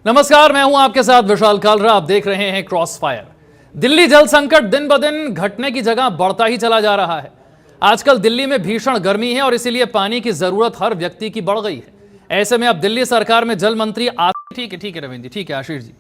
नमस्कार, मैं हूं आपके साथ विशाल कालरा। आप देख रहे हैं क्रॉस फायर। दिल्ली जल संकट दिन ब दिन घटने की जगह बढ़ता ही चला जा रहा है। आजकल दिल्ली में भीषण गर्मी है और इसीलिए पानी की जरूरत हर व्यक्ति की बढ़ गई है। ऐसे में अब दिल्ली सरकार में जल मंत्री ठीक है रविंद्र जी, ठीक है आशीष जी।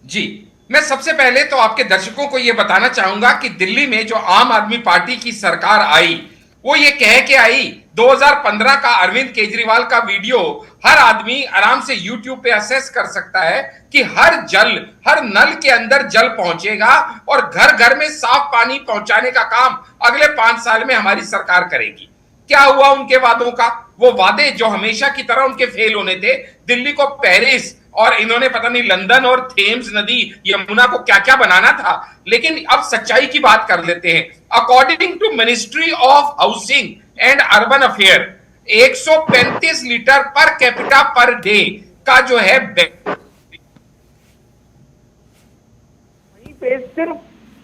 जी, मैं सबसे पहले तो आपके दर्शकों को यह बताना चाहूंगा कि दिल्ली में जो आम आदमी पार्टी की सरकार आई, वो ये कह के आई 2015 का अरविंद केजरीवाल का वीडियो हर आदमी आराम से YouTube पे असेस कर सकता है कि हर नल के अंदर जल पहुंचेगा और घर घर में साफ पानी पहुंचाने का काम अगले 5 साल में हमारी सरकार करेगी। क्या हुआ उनके वादों का? वो वादे जो हमेशा की तरह उनके फेल होने थे। दिल्ली को पेरिस और इन्होंने पता नहीं लंदन और थेम्स नदी यमुना को क्या क्या बनाना था। लेकिन अब सच्चाई की बात कर लेते हैं। According to ministry of housing and urban affair 135 litre per capita per day का जो है वहीं पे सिर्फ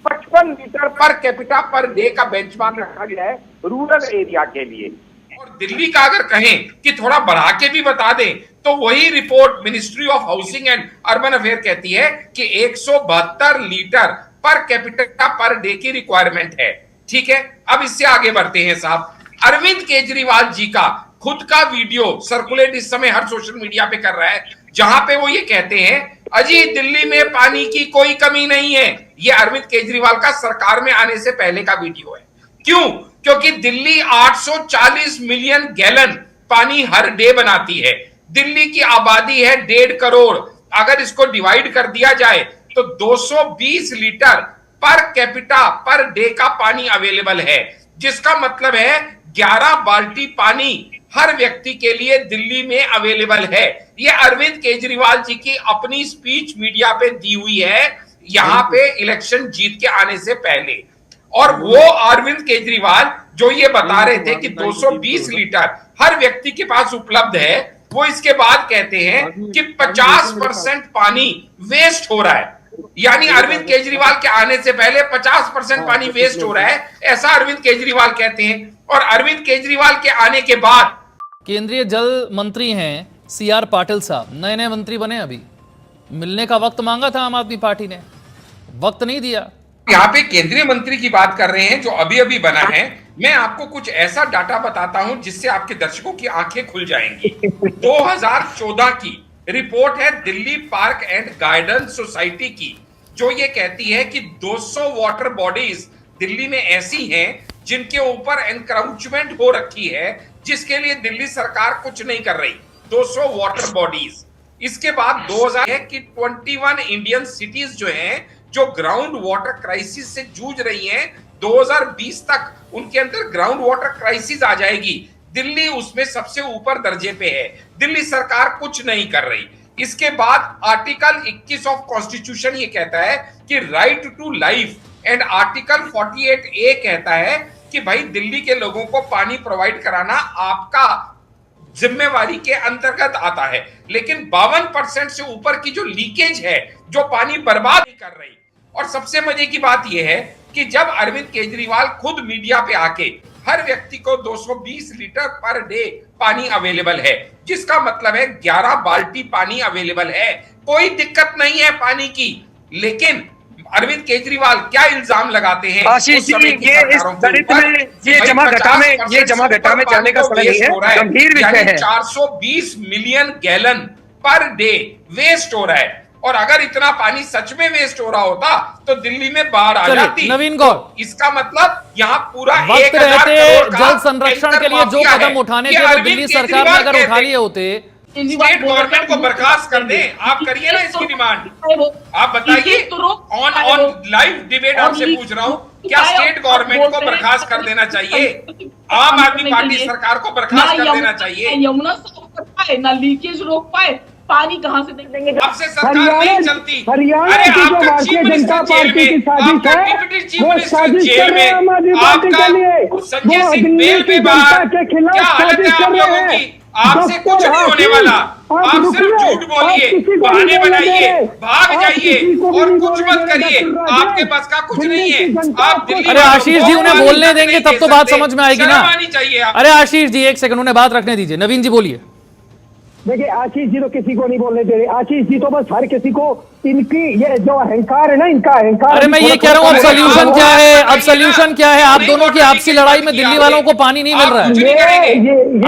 55 litre per capita per day का बेंचमार्क रखा गया है रूरल एरिया के लिए। और दिल्ली का अगर कहें कि थोड़ा बढ़ा के भी बता दें तो वही report ministry of housing and urban affair कहती है कि 172 litre per capita per day की रिक्वायरमेंट है। ठीक है, अब इससे आगे बढ़ते हैं साहब। अरविंद केजरीवाल जी का खुद का वीडियो सर्कुलेट इस समय हर सोशल मीडिया पे कर रहा है, जहां पे वो ये कहते हैं अजी दिल्ली में पानी की कोई कमी नहीं है। ये अरविंद केजरीवाल का सरकार में आने से पहले का वीडियो है। क्यों? क्योंकि दिल्ली 840 मिलियन गैलन पानी हर डे बनाती है। दिल्ली की आबादी है 1.5 करोड़। अगर इसको डिवाइड कर दिया जाए तो 220 litre per capita per day का पानी अवेलेबल है, जिसका मतलब है 11 बाल्टी पानी हर व्यक्ति के लिए दिल्ली में अवेलेबल है। यह अरविंद केजरीवाल जी की अपनी स्पीच मीडिया पे दी हुई है, यहां पे इलेक्शन जीत के आने से पहले। और वो अरविंद केजरीवाल जो ये बता रहे थे कि 220 लीटर हर व्यक्ति के पास उपलब्ध है, वो इसके बाद कहते हैं कि 50% पानी वेस्ट हो रहा है। यानी अरविंद केजरीवाल के आने से पहले 50% पानी वेस्ट हो रहा है, ऐसा अरविंद केजरीवाल कहते हैं। और अरविंद केजरीवाल के आने के बाद केंद्रीय जल मंत्री हैं CR पाटिल साहब, नए नए मंत्री बने, अभी मिलने का वक्त मांगा था आम आदमी पार्टी ने, वक्त नहीं दिया। यहाँ पे केंद्रीय मंत्री की बात कर रहे हैं जो अभी अभी बना है। मैं आपको कुछ ऐसा डाटा बताता हूं जिससे आपके दर्शकों की आंखें खुल जाएंगी। 2014 की रिपोर्ट है Delhi park and garden society की, जो ये कहती है कि 200 वाटर बॉडीज दिल्ली में ऐसी हैं जिनके ऊपर एनक्राउचमेंट हो रखी है, जिसके लिए दिल्ली सरकार कुछ नहीं कर रही। 200 वाटर बॉडीज। इसके बाद 2000 है कि 21 इंडियन सिटीज जो हैं जो ग्राउंड वाटर क्राइसिस से जूझ रही हैं, 2020 तक उनके अंदर ग्राउंड वाटर क्राइसिस आ जाएगी। दिल्ली उसमें सबसे ऊपर दर्जे पे है। दिल्ली सरकार कुछ नहीं कर रही। इसके बाद आर्टिकल 21 ऑफ कॉन्स्टिट्यूशन ये कहता है कि right to life, and article 48A कहता है कि भाई दिल्ली के लोगों को पानी प्रोवाइड कराना आपका जिम्मेवारी के अंतर्गत आता है। लेकिन 52% से ऊपर की जो लीकेज है, जो पानी बर्बाद नहीं कर रही। और सबसे मजे की बात यह है कि जब अरविंद केजरीवाल खुद मीडिया पे आके हर व्यक्ति को 220 लीटर पर डे पानी अवेलेबल है, जिसका मतलब है 11 बाल्टी पानी अवेलेबल है, कोई दिक्कत नहीं है पानी की। लेकिन अरविंद केजरीवाल क्या इल्जाम लगाते हैं? आशीष जी, ये इस दलित में ये जमा घटा में जाने का समय नहीं है, गंभीर विषय है। 420 million gallon per day waste हो रहा है। और अगर इतना पानी सच में वेस्ट हो रहा होता तो दिल्ली में बाढ़ आ जाती। नवीन गौर, इसका मतलब यहाँ पूरा वक्त रहते जल संरक्षण के लिए जो कदम उठाने थे दिल्ली सरकार ने अगर उठा लिए होते। स्टेट गवर्नमेंट को बर्खास्त कर दे, आप करिए ना इसकी डिमांड। आप बताइए, ऑन लाइव डिबेट आपसे पूछ रहा हूँ, क्या स्टेट गवर्नमेंट को बर्खास्त कर देना चाहिए? आम आदमी पार्टी सरकार को बर्खास्त कर देना चाहिए। यमुना साफ कर पाए ना, लीकेज रोक पाए, पानी कहां से देंगे? आपसे सरकार नहीं चलती। हरियाणा की जो भारतीय जनता पार्टी की साजिश है, वो साजिश कर रहे हैं आम आदमी पार्टी के लिए। वो दिल्ली की जनता के खिलाफ साजिश कर रहे हैं। आपसे कुछ नहीं होने वाला। आप सिर्फ झूठ बोलिए, बहाने बनाइए, भाग जाइए और कुछ मत करिए। आपके पास का कुछ नहीं है। आप दिल्ली, अरे आशीष जी, उन्हें बोलने देंगे तब तो बात समझ में आएगी ना। चाहिए। अरे आशीष जी, एक सेकंड, उन्हें बात रखने दीजिए। नवीन जी बोलिए। देखिए आशीष जी तो किसी को नहीं बोलने दे रहे। आशीष जी तो बस हर किसी को इनकी ये जो अहंकार है ना, इनका अहंकार। अरे मैं ये कह रहा हूँ अब सोल्यूशन क्या है, अब सोल्यूशन क्या है? आप दोनों की आपसी लड़ाई में दिल्ली वालों को पानी नहीं मिल रहा है।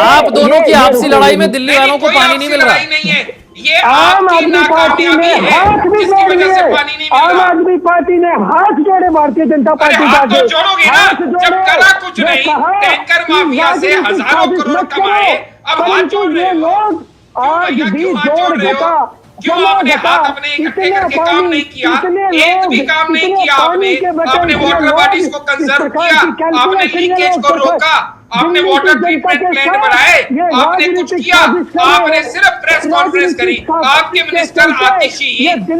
आप दोनों की आपसी लड़ाई में दिल्ली वालों को पानी नहीं मिल रहा है। ये आम आदमी पार्टी ने हाथ भी जोड़ लिए। आम आदमी पार्टी ने हाथ जोड़े भारतीय जनता पार्टी का। हाथ तो जोड़ोगे ना, जब करा कुछ नहीं, टैंकर माफिया से हजारों करोड़ कमाए, अब हाथ जोड़ रहे हो। लोग आज भी जोड़ देता। क्यों आपने हाथ अपने इकट्ठे करके काम नहीं किया? एक भी काम नहीं किया आपने वाटर बॉडीज को कंजर्व किया, आपने लीकेज को रोका, आपने वाटर ट्रीटमेंट प्लांट बनाए, आपने कुछ किया? आपने सिर्फ प्रेस कॉन्फ्रेंस करी। आपके मिनिस्टर आतिशी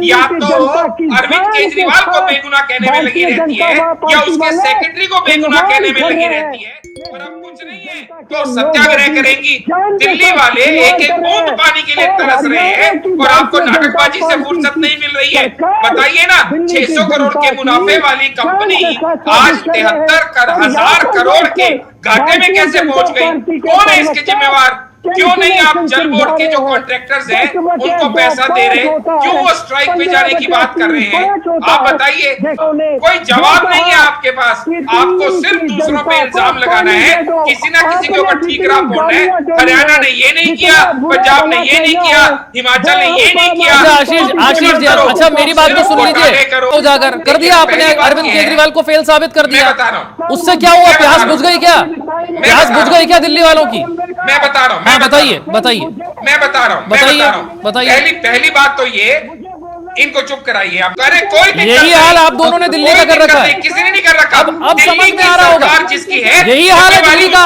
या तो अरविंद केजरीवाल को बेगुनाह कहने में लगी रहती है या उसके सेक्रेटरी को बेगुनाह कहने में लगी रहती है, और अब कुछ नहीं है तो सत्याग्रह करेंगी। दिल्ली वाले एक एक बूंद पानी के लिए तरस रहे हैं और आपको नाटकबाजी से फुर्सत नहीं मिल रही है। बताइए ना, 600 करोड़ के मुनाफे वाली कंपनी आज 73,000 करोड़ के घाटे में कैसे पहुंच गई? कौन है इसके जिम्मेवार? क्यों नहीं आप जल बोर्ड के जो कॉन्ट्रैक्टर्स हैं उनको पैसा दे रहे? क्यों वो स्ट्राइक पे जाने की बात कर रहे हैं? आप बताइए, कोई जवाब नहीं है आपके पास। आपको सिर्फ दूसरों पे इल्जाम लगाना है, किसी ना किसी के ऊपर ठीकरा फोड़ना है। हरियाणा ने ये नहीं किया, पंजाब ने ये नहीं किया, हिमाचल ने ये नहीं किया। आशीष जी, अच्छा मेरी बात तो सुन लीजिए। उजागर कर दिया आपने, अरविंद केजरीवाल को फेल साबित कर दिया। उससे क्या हुआ? प्यास बुझ गई क्या? प्यास बुझ गई क्या दिल्ली वालों की? मैं बता रहा हूँ, बताइए बताइए। मैं बता रहा हूँ बताइए। पहली बात तो ये, इनको चुप कराइए आप। अरे कोई यही हाल आप दोनों ने दिल्ली का कर रखा है। किसी ने नहीं कर रखा। अब समझ में आ रहा होगा जिसकी है, यही हाल है दिल्ली का।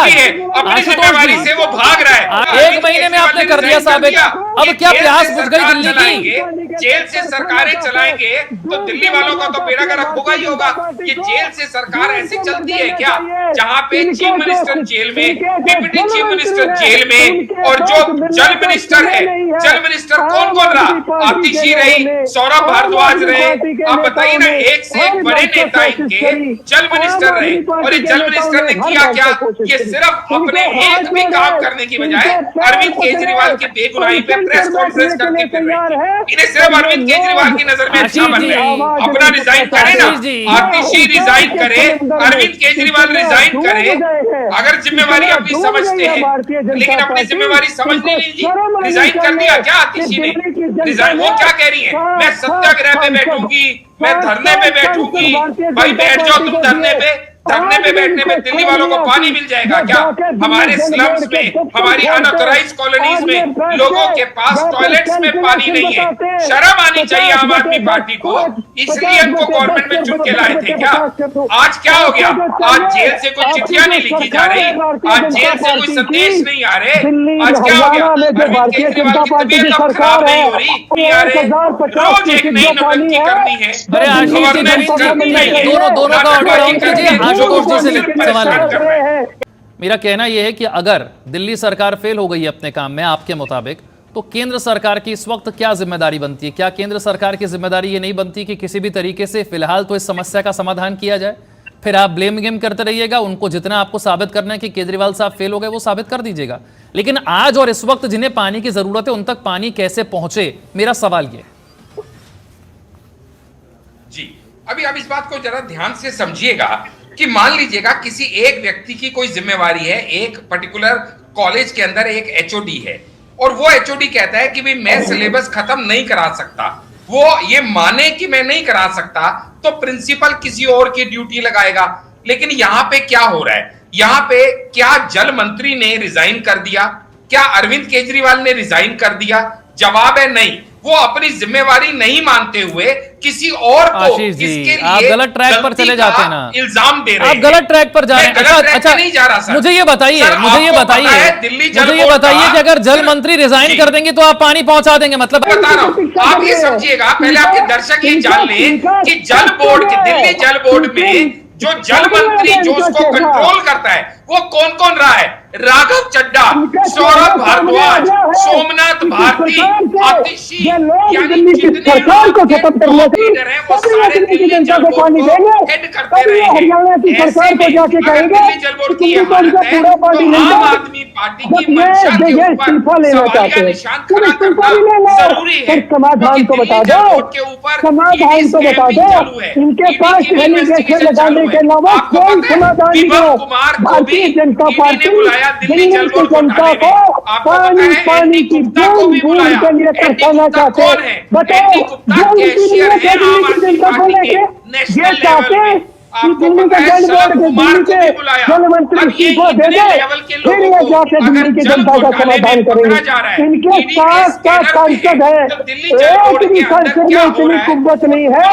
अपनी जिम्मेवारी से वो भाग रहा है। 1 महीने में आपने कर दिया साबित। अब क्या प्यास बुझ गई दिल्ली की? जेल से सरकारें चलाएंगे तो दिल्ली वालों का तो बेड़ा गर्क होगा ही होगा। ये जेल से सरकार ऐसी चलती है क्या, जहां पे चीफ मिनिस्टर जेल में, डिप्टी चीफ मिनिस्टर जेल में, और जो जल मिनिस्टर है, जल मिनिस्टर कौन रहा? आतिशी रही, सौरभ भारद्वाज रहे। आप बताइए ना, एक से एक बड़े नेता इनके जल मिनिस्टर रहे, और ये जल मिनिस्टर ने किया क्या? ये सिर्फ अपने एक भी काम करने की बजाय अरविंद केजरीवाल की बेगुनाही पे प्रेस कॉन्फ्रेंस करके फिर रहे। इन्हें सिर्फ अरविंद केजरीवाल की नजर में अच्छा बन रहे हैं। अपना रिजाइन करे ना, आतिशी रिजाइन करे, अरविंद केजरीवाल रिजाइन करे, अगर जिम्मेवारी अपनी समझते हैं। लेकिन अपनी जिम्मेवारी समझ नहीं लीजिए। रिजाइन कर दिया क्या आतिशी ने? रिजाइन, वो क्या कह रही है? मैं सत्याग्रह पे बैठूंगी, मैं धरने पे बैठूंगी। भाई बैठ जाओ तुम धरने पे। धरने पे बैठने में दिल्ली वालों को पानी मिल जाएगा क्या? हमारे स्लम्स में, हमारी अनऑथराइज्ड कॉलोनीज में लोगों के पास टॉयलेट्स में पानी नहीं है। शर्म आनी चाहिए आम आदमी पार्टी को। इसलिए इनको गवर्नमेंट में चुन के लाए थे क्या? आज क्या हो गया? आज जेल से कोई चिट्ठियां नहीं लिखी जा रही, आज जेल से कोई संदेश नहीं आ रहे। आज क्या हो गया? अरविंद केजरीवाल की तबीयत अब खराब नहीं हो रही, नहीं आ रहे। रोज एक नई नौटंकी करनी है। अरे आशीष जी, दोनों का ऑर्डर कीजिए। मेरा कहना यह है कि अगर दिल्ली सरकार फेल हो गई अपने काम में आपके मुताबिक, तो केंद्र सरकार की इस वक्त क्या जिम्मेदारी बनती है? क्या केंद्र सरकार की जिम्मेदारी ये नहीं बनती कि किसी भी तरीके से फिलहाल तो इस समस्या का समाधान किया जाए? फिर आप ब्लेम गेम करते रहिएगा, उनको जितना आपको साबित करना है कि केजरीवाल साहब फेल हो गए वो साबित कर दीजिएगा। लेकिन आज और इस वक्त जिन्हें पानी की जरूरत है उन तक पानी कैसे पहुंचे, मेरा सवाल यह है। जी, अभी आप इस बात को जरा ध्यान से समझिएगा कि मान लीजिएगा किसी एक व्यक्ति की कोई जिम्मेवारी है, एक पर्टिकुलर कॉलेज के अंदर एक एचओडी है, और वो एचओडी कहता है कि भाई मैं सिलेबस खत्म नहीं करा सकता। वो ये माने कि मैं नहीं करा सकता, तो प्रिंसिपल किसी और की ड्यूटी लगाएगा। लेकिन यहां पे क्या हो रहा है? यहां पे क्या जल मंत्री ने रिजाइन कर दिया? क्या अरविंद केजरीवाल ने रिजाइन कर दिया? जवाब है नहीं। वो अपनी जिम्मेवारी नहीं मानते हुए किसी और को इसके लिए आप गलत ट्रैक पर चले जाते हैं ना, इल्जाम दे रहे हैं। आप गलत ट्रैक पर जा रहे हैं। अच्छा नहीं जा रहा सर। मुझे ये बताइए कि अगर जल मंत्री रिजाइन कर देंगे तो आप पानी पहुंचा देंगे? मतलब बता रहा हूं, आप ये समझिएगा, पहले आपके दर्शक ये जान लें कि जल बोर्ड, दिल्ली जल बोर्ड में जो जल मंत्री जो उसको कंट्रोल करता है वो कौन कौन रहा है? राघव चड्ढा, सौरभ भारद्वाज, सोमनाथ भारती, आतिशी, यानी जितने लीडर हैं वो सारे दिल्ली जल बोर्ड को हेड करते रहे हैं। ऐसे में अगर दिल्ली जल बोर्ड की ये हालत है तो आम आदमी पार्टी की मंशा के ऊपर सवालिया निशान खड़ा करना जरूरी है, क्योंकि दिल्ली जल बोर्ड के ऊपर ईडी स्कैम भी चालू है। इनके पास इन्वेस्टिगेशन लगाने के अलावा कोई समाधान नहीं है। भारतीय जनता पार्टी दिल्ली की जनता को पानी की बूंद बूंद के लिए तरसाना चाहते हैं। बताओ जो उनकी नीयत है दिल्ली की जनता को लेके, ये चाहते हैं कि दिल्ली का जल बोर्ड के दिल्ली के जल मंत्री इस्तीफा दे दे, फिर ये जाके दिल्ली की जनता का समाधान करेंगे। इनके साथ सांसद है, एक भी सांसद में इतनी कुव्वत नहीं है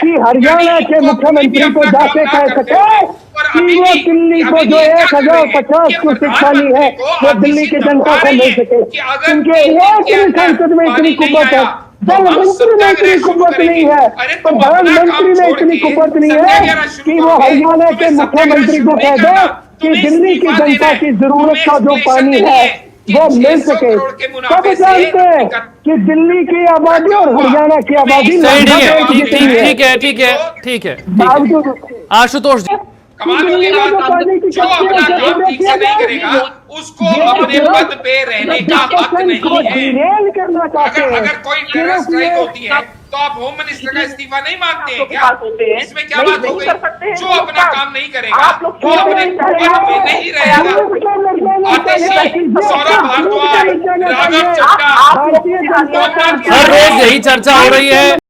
कि हरियाणा के मुख्यमंत्री को जाके कह सके कि वो दिल्ली को जो 1050 को शिक्षानी है वो दिल्ली की जनता को मिल सके। इनके एक भी सांसद में इतनी कुव्वत है, जल मंत्री में इतनी कुव्वत नहीं है, प्रधानमंत्री में इतनी कुव्वत नहीं है कि वो हरियाणा के मुख्यमंत्री को कह दे कि दिल्ली की जनता की जरूरत का जो पानी है वो मिल सके। सब जानते हैं कि दिल्ली की आबादी और हरियाणा की आबादी ठीक है। आशुतोष जी, कमाल होगी बात, जो अपना काम ठीक से नहीं करेगा उसको अपने पद पे रहने का हक नहीं है। अगर कोई टेरर स्ट्राइक होती है तो आप होम मिनिस्टर का इस्तीफा नहीं मांगते हैं क्या? इसमें क्या बात हो गई? जो अपना काम नहीं करेगा वो अपने पद पे नहीं रहेगा। आतिशी, सौरभ भारद्वाज, राघव चड्ढा, हर रोज यही चर्चा हो रही है।